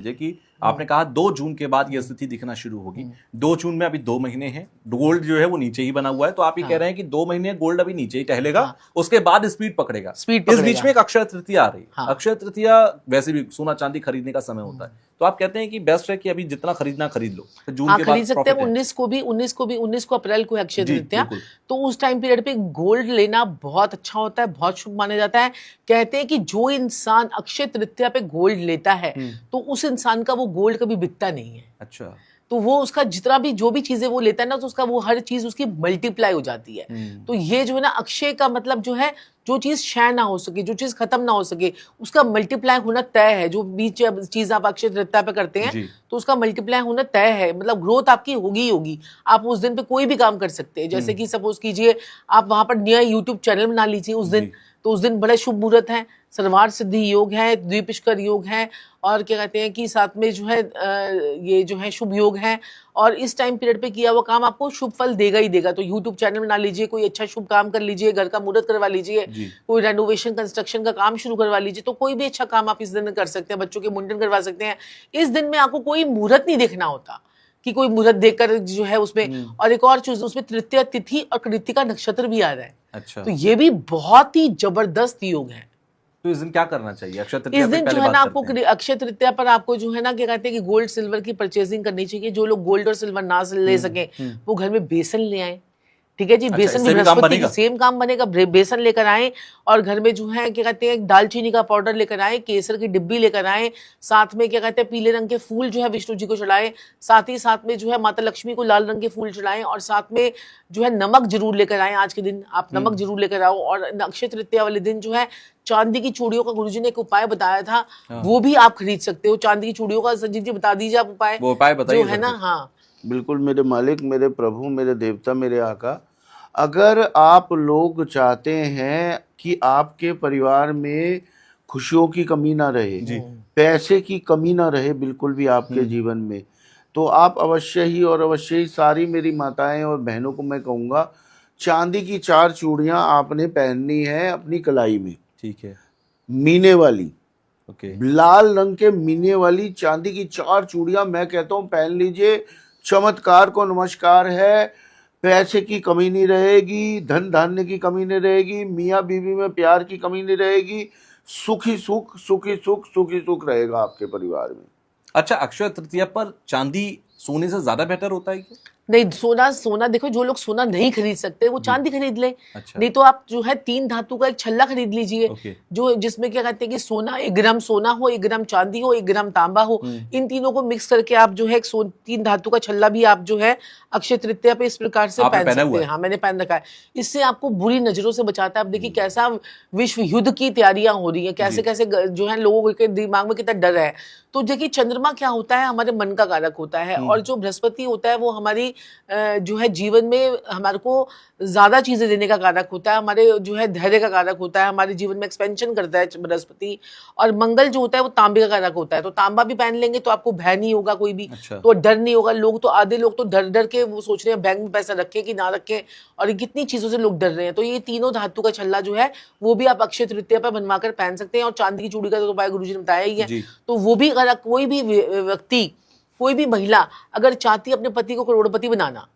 कि आपने कहा 2 जून के बाद ये स्थिति दिखना शुरू होगी। 2 जून में अभी 2 महीने हैं, गोल्ड जो है वो नीचे ही बना हुआ है, तो आप ये कह रहे हैं कि 2 महीने गोल्ड अभी नीचे ही टहलेगा, उसके बाद स्पीड पकड़ेगा। इस बीच में एक अक्षय तृतीया आ रही है। अक्षय तृतीया वैसे भी सोना चांदी खरीदने का समय होता है, तो आप कहते हैं कि बेस्ट है कि अभी जितना खरीदना खरीद लो, तो जून के बाद खरीद सकते हैं। 19 को अप्रैल को अक्षय तृतीया, तो उस टाइम पीरियड पे गोल्ड लेना बहुत अच्छा होता है, बहुत शुभ माना जाता है। कहते हैं कि जो इंसान अक्षय तृतीया पे गोल्ड लेता है तो उस इंसान का वो गोल्ड कभी बिकता नहीं है। अच्छा, तो वो उसका जितना भी जो भी चीजें वो लेता है ना, तो उसका वो हर चीज उसकी मल्टीप्लाई हो जाती है। तो ये जो है ना अक्षय का मतलब जो है, जो चीज क्षय ना हो सके, जो चीज खत्म ना हो सके, उसका मल्टीप्लाई होना तय है। जो भी चीज आप अक्षय तृतीया पे करते हैं तो उसका मल्टीप्लाई होना तय है, मतलब ग्रोथ आपकी होगी ही होगी। आप उस दिन पे कोई भी काम कर सकते हैं। जैसे कि सपोज कीजिए आप वहां पर नया यूट्यूब चैनल बना लीजिए उस दिन, तो उस दिन बड़े शुभ मुहूर्त है, सर्वार्थ सिद्धि योग है, द्विपुष्कर योग है, और क्या कहते हैं कि साथ में जो है ये जो है शुभ योग है। और इस टाइम पीरियड पे किया हुआ काम आपको शुभ फल देगा ही देगा। तो यूट्यूब चैनल बना लीजिए, कोई अच्छा शुभ काम कर लीजिए, घर का मुहूर्त करवा लीजिए, कोई रेनोवेशन कंस्ट्रक्शन का काम शुरू करवा लीजिए, तो कोई भी अच्छा काम आप इस दिन कर सकते हैं। बच्चों के मुंडन करवा सकते हैं। इस दिन में आपको कोई मुहूर्त नहीं देखना होता कि कोई मुहूर्त देखकर जो है उसमें। और एक और चीज, उसमें तृतीया तिथि और कृतिका नक्षत्र भी आ रहा है। अच्छा, तो ये भी बहुत ही जबरदस्त योग है। तो इस दिन क्या करना चाहिए अक्षय तृतीया इस दिन पे? जो है ना आपको अक्षय तृतीया पर आपको जो है ना क्या कहते हैं कि गोल्ड सिल्वर की परचेजिंग करनी चाहिए। जो लोग गोल्ड और सिल्वर ना ले सके वो घर में बेसन ले आए। ठीक है जी, बेसन भी बृहस्पति की सेम काम बनेगा। बेसन लेकर आए और घर में जो है क्या कहते हैं दालचीनी का पाउडर लेकर आए, केसर की डिब्बी लेकर आए, साथ में क्या कहते हैं पीले रंग के फूल जो है विष्णु जी को चढ़ाएं, साथ ही साथ में जो है माता लक्ष्मी को लाल रंग के फूल चढ़ाएं, और साथ में जो है नमक जरूर लेकर आए। आज के दिन आप नमक जरूर लेकर आओ। और अक्षय तृतीया वाले दिन जो है चांदी की चूड़ियों का गुरुजी ने एक उपाय बताया था, वो भी आप खरीद सकते हो। चांदी की चूड़ियों का संजीव जी बता दीजिए आप उपाय, वो उपाय बताइए जो है ना। हाँ बिल्कुल मेरे मालिक, मेरे प्रभु, मेरे देवता, मेरे आका, अगर आप लोग चाहते हैं कि आपके परिवार में खुशियों की कमी ना रहे, पैसे की कमी ना रहे बिल्कुल भी आपके जीवन में, तो आप अवश्य ही सारी मेरी माताएं और बहनों को मैं कहूँगा, चांदी की 4 चूड़ियाँ आपने पहननी है अपनी कलाई में। ठीक है, मीने वाली, ओके, लाल रंग के मीने वाली चांदी की 4 चूड़ियाँ मैं कहता हूँ पहन लीजिए। चमत्कार को नमस्कार है। पैसे की कमी नहीं रहेगी, धन धान्य की कमी नहीं रहेगी, मियाँ बीवी में प्यार की कमी नहीं रहेगी, सुखी सुख रहेगा आपके परिवार में। अच्छा, अक्षय तृतीया पर चांदी सोने से ज्यादा बेहतर होता है क्या? नहीं, सोना देखो, जो लोग सोना नहीं खरीद सकते वो चांदी खरीद ले। अच्छा। नहीं तो आप जो है 3 धातु का एक छल्ला खरीद लीजिए, जो जिसमें क्या कहते हैं कि सोना 1 ग्राम सोना हो, 1 ग्राम चांदी हो, 1 ग्राम तांबा हो, इन तीनों को मिक्स करके आप जो है 3 धातु का छल्ला भी आप जो है अक्षय तृतीया पे इस प्रकार से पहन सकते हैं। हाँ, मैंने पहन रखा है। इससे आपको बुरी नजरों से बचाता है। अब देखिए कैसा विश्व युद्ध की तैयारियां हो रही है, कैसे कैसे जो है लोगों के दिमाग में कितना डर है। तो देखिए चंद्रमा क्या होता है, हमारे मन का कारक होता है, और जो बृहस्पति होता है वो हमारी जो है जीवन में हमारे को ज्यादा चीजें देने का कारक होता है, हमारे जो है धैर्य का कारक होता है, हमारे जीवन में एक्सपेंशन करता है बृहस्पति। और मंगल जो होता है वो तांबे का कारक होता है। तो तांबा भी पहन लेंगे तो आपको भय नहीं होगा कोई भी। अच्छा। तो डर नहीं होगा। लोग तो आधे लोग तो डर डर के वो सोच रहे हैं बैंक में पैसा रखे कि ना रखे, और कितनी चीजों से लोग डर रहे हैं। तो ये तीनों धातु का छल्ला जो है वो भी आप अक्षय तृतीया पर बनवा कर पहन सकते हैं। और चांदी की चूड़ी का तो उपाय गुरुजी ने बताया ही है। तो वो भी अगर कोई भी व्यक्ति, कोई भी महिला अगर चाहती है अपने पति को करोड़पति बनाना,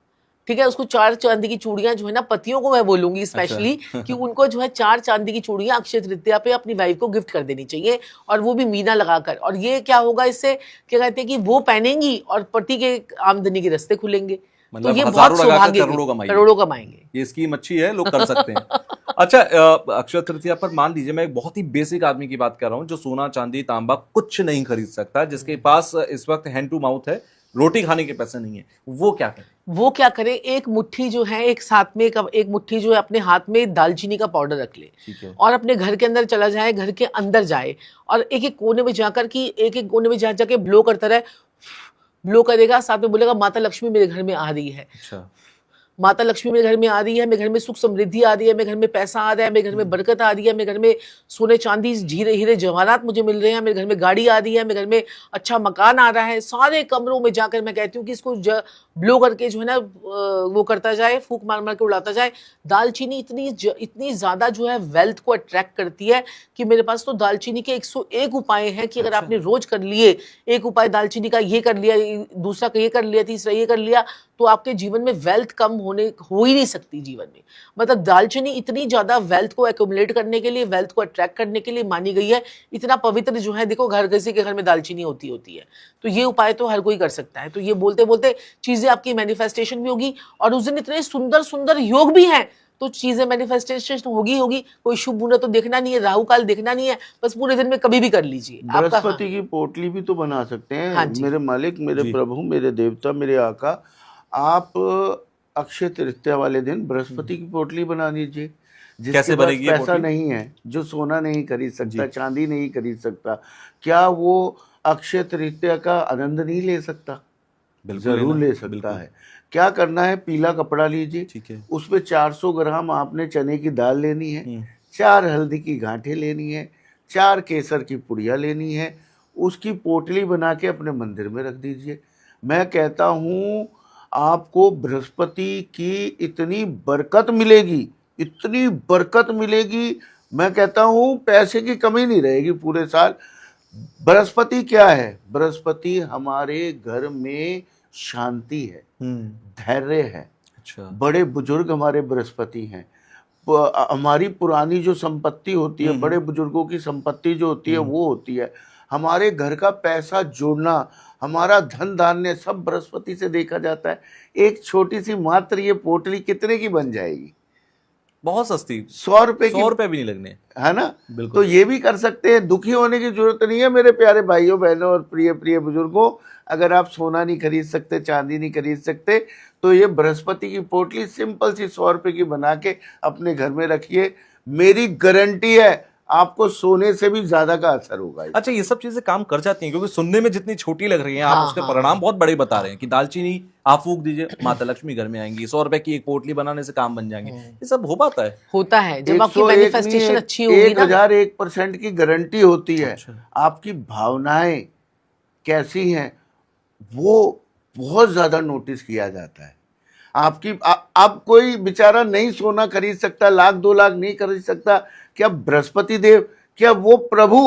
ठीक है, उसको 4 चांदी की चूड़ियां जो है ना, पतियों को मैं बोलूंगी स्पेशली, अच्छा। कि उनको जो है 4 चांदी की चूड़ियां अक्षय तृतीया पे अपनी वाइफ को गिफ्ट कर देनी चाहिए, और वो भी मीना लगाकर। और ये क्या होगा, इससे क्या कहते हैं कि वो पहनेंगी और पति के आमदनी के रास्ते खुलेंगे। मतलब तो ये बहुत सौभाग्य, करोड़ों कमाएंगे। ये स्कीम अच्छी है, लोग कर सकते हैं। अच्छा, अक्षय तृतीया पर मान लीजिए मैं एक बहुत ही बेसिक आदमी की बात कर रहा हूँ, जो सोना चांदी तांबा कुछ नहीं खरीद सकता, जिसके पास इस वक्त हैंड टू माउथ है, रोटी खाने के पैसे नहीं है, वो क्या करे? वो क्या करे, एक मुट्ठी जो है, एक साथ में एक मुट्ठी जो है अपने हाथ में दालचीनी का पाउडर रख ले, और अपने घर के अंदर चला जाए, घर के अंदर जाए, और एक एक कोने में जाकर कि एक एक कोने में जाके ब्लो करता रहे। ब्लो करेगा, साथ में बोलेगा माता लक्ष्मी मेरे घर में आ रही है। अच्छा। माता लक्ष्मी मेरे घर में आ रही है, मेरे घर में सुख समृद्धि आ रही है, मेरे घर में पैसा आ रहा है, मेरे घर में बरकत आ रही है, मेरे घर में सोने चांदी हीरे हीरे जवाहरात मुझे मिल रहे हैं, मेरे घर में गाड़ी आ रही है, मेरे घर में अच्छा मकान आ रहा है। सारे कमरों में जाकर मैं कहती हूँ कि इसको ब्लो करके जो है ना वो करता जाए, फूक मार मार के उड़ाता जाए। दालचीनी इतनी ज्यादा जो है वेल्थ को अट्रैक्ट करती है कि मेरे पास तो दालचीनी के 101 उपाय हैं कि अगर आपने रोज कर लिए, एक उपाय दालचीनी का ये कर लिया, दूसरा का ये कर लिया, तीसरा ये कर लिया, तो आपके जीवन में वेल्थ कम हो ही नहीं सकती जीवन में। मतलब दालचीनी इतनी ज्यादा वेल्थ को एक्यूमुलेट करने के लिए, वेल्थ को अट्रैक्ट करने के लिए मानी गई है। इतना पवित्र जो है, देखो घर किसी के घर में दालचीनी होती है, तो ये उपाय तो हर कोई कर सकता है। तो ये बोलते बोलते चीजें आपकी मैनिफेस्टेशन भी होगी, और उस दिन इतने सुंदर सुंदर योग भी हैं, तो चीजें मैनिफेस्टेशन होगी। कोई शुभ मुहूर्त तो देखना नहीं है, राहु काल देखना नहीं है, बस पूरे दिन में कभी भी कर लीजिए। बृहस्पति की पोटली भी तो बना सकते हैं। हाँ मेरे मालिक, मेरे प्रभु, मेरे देवता, मेरे आका, आप अक्षय तृतीया वाले दिन बृहस्पति की पोटली बना लीजिए। जिसके पास पैसा नहीं है, जो सोना नहीं खरीद सकता, चांदी नहीं खरीद सकता, क्या वो अक्षय तृतीया का आनंद नहीं ले सकता? जरूर ले सकता है। क्या करना है, पीला कपड़ा लीजिए, ठीक है, उसमें 400 ग्राम आपने चने की दाल लेनी है, 4 हल्दी की गांठें लेनी है, 4 केसर की पुड़िया लेनी है, उसकी पोटली बना के अपने मंदिर में रख दीजिए। मैं कहता हूँ आपको बृहस्पति की इतनी बरकत मिलेगी, इतनी बरकत मिलेगी, मैं कहता हूँ पैसे की कमी नहीं रहेगी पूरे साल। बृहस्पति क्या है? बृहस्पति हमारे घर में शांति है, धैर्य है। अच्छा। बड़े बुजुर्ग हमारे बृहस्पति हैं। हमारी पुरानी जो संपत्ति होती है, बड़े बुजुर्गों की संपत्ति जो होती है, वो होती है। हमारे घर का पैसा जोड़ना, हमारा धन धान्य सब बृहस्पति से देखा जाता है। एक छोटी सी मात्र ये पोटली कितने की बन जाएगी? बहुत सस्ती, 100 रुपए की, 100 रुपए भी नहीं लगने, है ना? तो ये भी कर सकते हैं। दुखी होने की जरूरत नहीं है मेरे प्यारे भाइयों बहनों और प्रिय प्रिय बुजुर्गों। अगर आप सोना नहीं खरीद सकते, चांदी नहीं खरीद सकते, तो ये बृहस्पति की पोटली सिंपल सी 100 रुपए की बना के अपने घर में रखिए। मेरी गारंटी है आपको सोने से भी ज्यादा का असर होगा। अच्छा, ये सब चीजें काम कर जाती हैं, क्योंकि सुनने में जितनी छोटी लग रही हैं, आप उसके परिणाम बहुत बड़े बता रहे हैं कि दालचीनी आप फूक दीजिए, माता लक्ष्मी घर में आएंगी, 100 रुपए की एक पोटली बनाने से काम बन जाएंगे। ये सब हो पाता है? होता है जब आपकी मैनिफेस्टेशन अच्छी होगी ना। 1001% की गारंटी होती है। आपकी भावनाएं कैसी हैं वो बहुत ज्यादा नोटिस किया जाता है। आपकी अब कोई बेचारा नहीं सोना खरीद सकता, 1,00,000 2 लाख नहीं खरीद सकता, क्या बृहस्पति देव, क्या वो प्रभु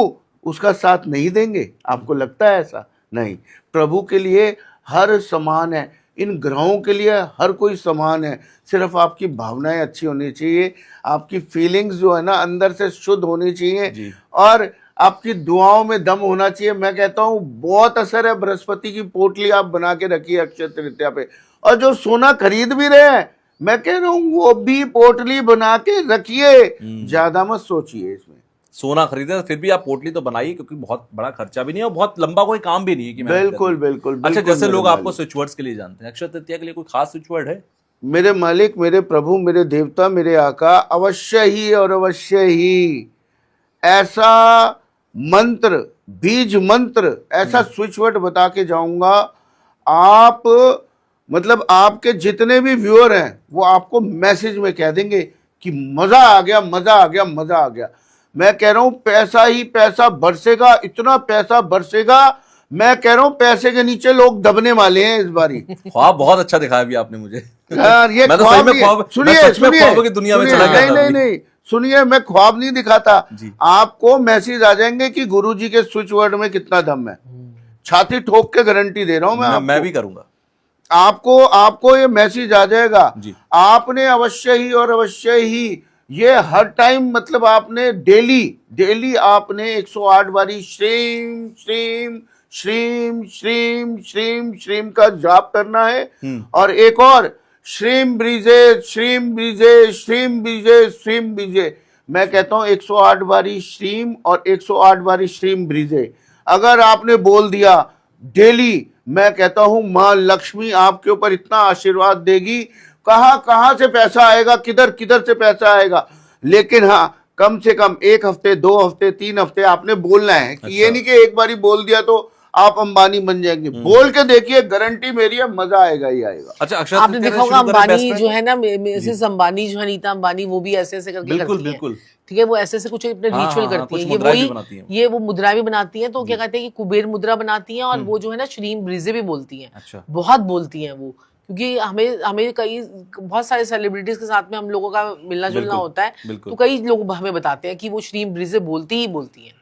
उसका साथ नहीं देंगे? आपको लगता है ऐसा? नहीं, प्रभु के लिए हर समान है, इन ग्रहों के लिए हर कोई समान है। सिर्फ आपकी भावनाएं अच्छी होनी चाहिए, आपकी फीलिंग्स जो है ना अंदर से शुद्ध होनी चाहिए, और आपकी दुआओं में दम होना चाहिए। मैं कहता हूँ बहुत असर है बृहस्पति की पोटली आप बना के रखिए अक्षय तृतीया पे। और जो सोना खरीद भी रहे हैं, मैं कह रहा हूँ वो भी पोटली बना के रखिए, ज्यादा मत सोचिए इसमें। सोना खरीदे फिर भी आप पोटली तो बनाइए, क्योंकि बहुत बड़ा खर्चा भी नहीं है और बहुत लंबा कोई काम भी नहीं है कि बिल्कुल बिल्कुल। अच्छा, जैसे लोग आपको स्विच वर्ड्स के लिए जानते हैं, अक्षय तृतीया के लिए कोई खास स्विच वर्ड है? मेरे मालिक, मेरे प्रभु, मेरे देवता, मेरे आका, अवश्य ही और अवश्य ही ऐसा मंत्र, बीज मंत्र, ऐसा स्विच वर्ड बता के जाऊंगा। आप मतलब आपके जितने भी व्यूअर हैं वो आपको मैसेज में कह देंगे कि मजा आ गया, मजा आ गया, मजा आ गया। मैं कह रहा हूं पैसा ही पैसा बरसेगा, इतना पैसा बरसेगा। मैं कह रहा हूं पैसे के नीचे लोग दबने वाले हैं इस बारी। ख्वाब बहुत अच्छा दिखाया भी आपने मुझे यार। ये मैं तो सही में ख्वाब, सुनिए सुनिए, दुनिया में चला गया। नहीं, सुनिए, मैं ख्वाब नहीं दिखाता, आपको मैसेज आ जाएंगे कि गुरुजी के स्विच वर्ड में कितना दम है। छाती ठोक के गारंटी दे रहा हूं मैं भी करूंगा। आपको ये मैसेज आ जाएगा। आपने अवश्य ही और अवश्य ही ये हर टाइम, मतलब आपने डेली आपने 108 बारी श्रीम श्रीम श्रीम श्रीम श्रीम श्रीम का जाप करना है। और एक और श्रीम ब्रीजे श्रीम ब्रीजे श्रीम ब्रीजे श्रीम ब्रीजे। मैं कहता हूं 108 बारी श्रीम और 108 बारी श्रीम ब्रीजे अगर आपने बोल दिया डेली, मैं कहता हूं मां लक्ष्मी आपके ऊपर इतना आशीर्वाद देगी। कहां से पैसा आएगा, किधर से पैसा आएगा, लेकिन हाँ कम से कम 1 हफ्ते, 2 हफ्ते, 3 हफ्ते आपने बोलना है कि ये नहीं कि एक बारी बोल दिया तो आप अंबानी बन जाएंगे। बोल के देखिए, गारंटी मेरी है, मजा आएगा ही आएगा। अच्छा अक्षय आपने तृतीया देखा में होगा शुरू करें अंबानी best जो friend? है ना, मिसेस अंबानी जो है, नीता अंबानी, वो भी ऐसे ऐसे करके बिल्कुल, करती हैं। बिल्कुल। ठीक है, वो ऐसे ऐसे कुछ अपने हाँ, रिचुअल हाँ, हाँ, करती कुछ हैं। ये मुद्राएं भी वही बनाती हैं। ये वो मुद्रा भी बनाती हैं, तो क्या कहते हैं कि कुबेर मुद्रा बनाती हैं, और वो जो है ना श्रीम ब्रीजे भी बोलती हैं। अच्छा। बहुत बोलती हैं वो, क्योंकि हमें हमें कई बहुत सारे सेलिब्रिटीज के साथ में हम लोगों का मिलना जुलना बिल्कुल, होता है, बिल्कुल। तो कई लोग हमें बताते हैं कि वो श्रीम ब्रीजे बोलती ही बोलती हैं।